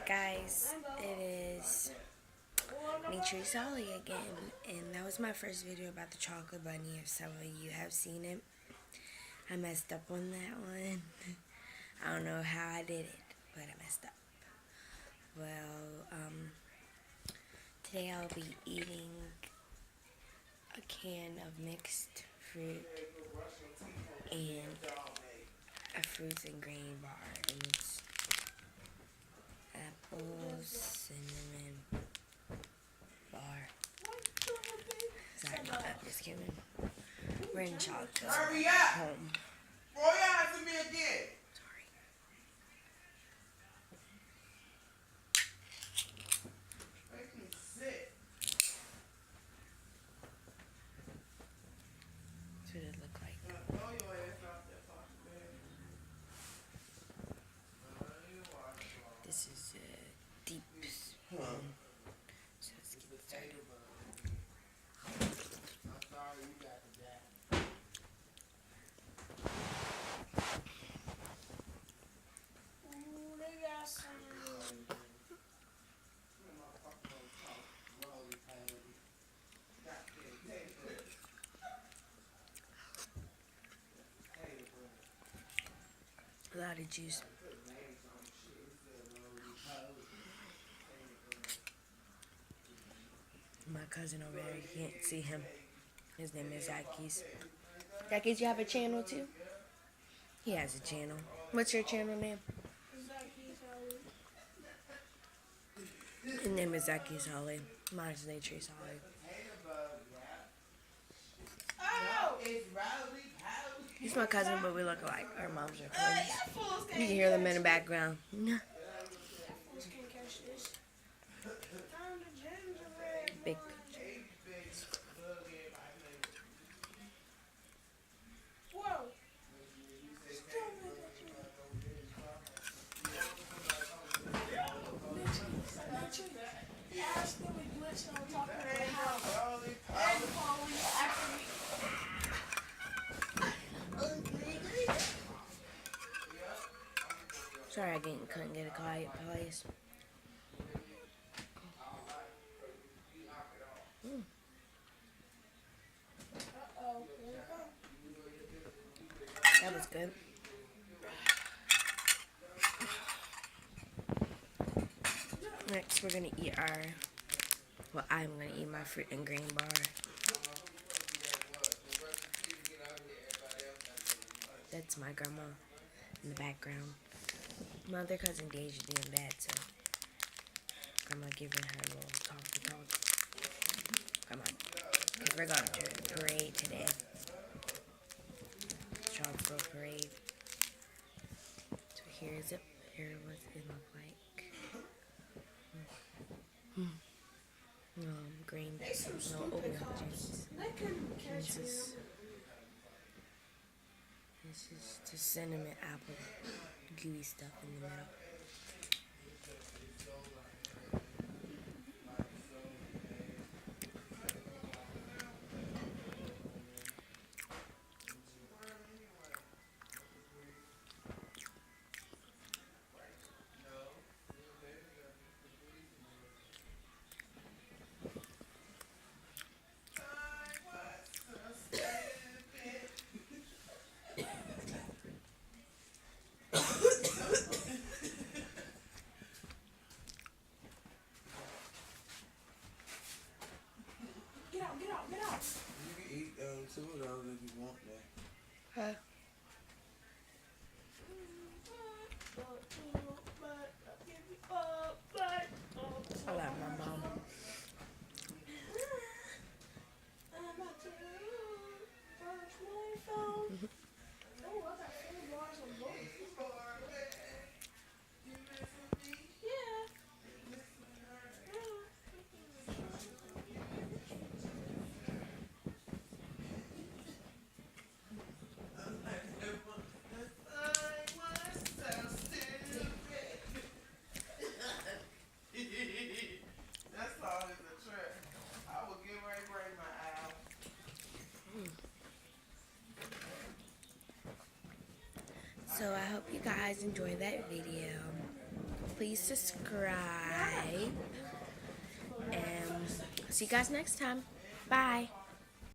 Guys, it is me, Trace Ollie again, and that was my first video about the chocolate bunny. If some of you have seen it, I messed up on that one. I don't know how I did it, but I messed up. Well, today I'll be eating a can of mixed fruit and a fruits and grain bar. And it's apples, cinnamon bar. Sorry about that, just kidding. We're in chocolate. Hurry up! Home. Boy, answer me again. Sorry. Make me sick. That's what it looked like. Throw your ass off that fucking bed. This is deep spoon. So let's get started. I'm sorry you got the jack. Ooh, they got some. A lot of juice. My cousin over there, you can't see him. His name is Zakis. Zakis, you have a channel too? He has a channel. What's your channel name? His name is Zakis Holly. Mine's Trace Holly. Oh! It's Rowley. He's my cousin, but we look alike. Our moms are twins. You can hear them in the background. Big. Whoa. Ask them we glitched on top of their house. And police actually. Sorry I couldn't get a quiet place. Uh-oh, here we go. That was good. Next, we're gonna eat I'm gonna eat my fruit and grain bar. That's my grandma in the background. My other cousin Deja doing bad, so grandma giving her a little talk. Come on, because we're going to a parade today. Charlottesville parade. So here's it. Here what it look like. Green. No oatmeal juice. They couldn't catch me. This is the cinnamon apple gooey stuff in the middle. Get out. You can eat two of those if you want that. Huh? I love my mom. That song is a trip. I will get ready to break my ass. So I hope you guys enjoyed that video. please subscribe. And see you guys next time. Bye.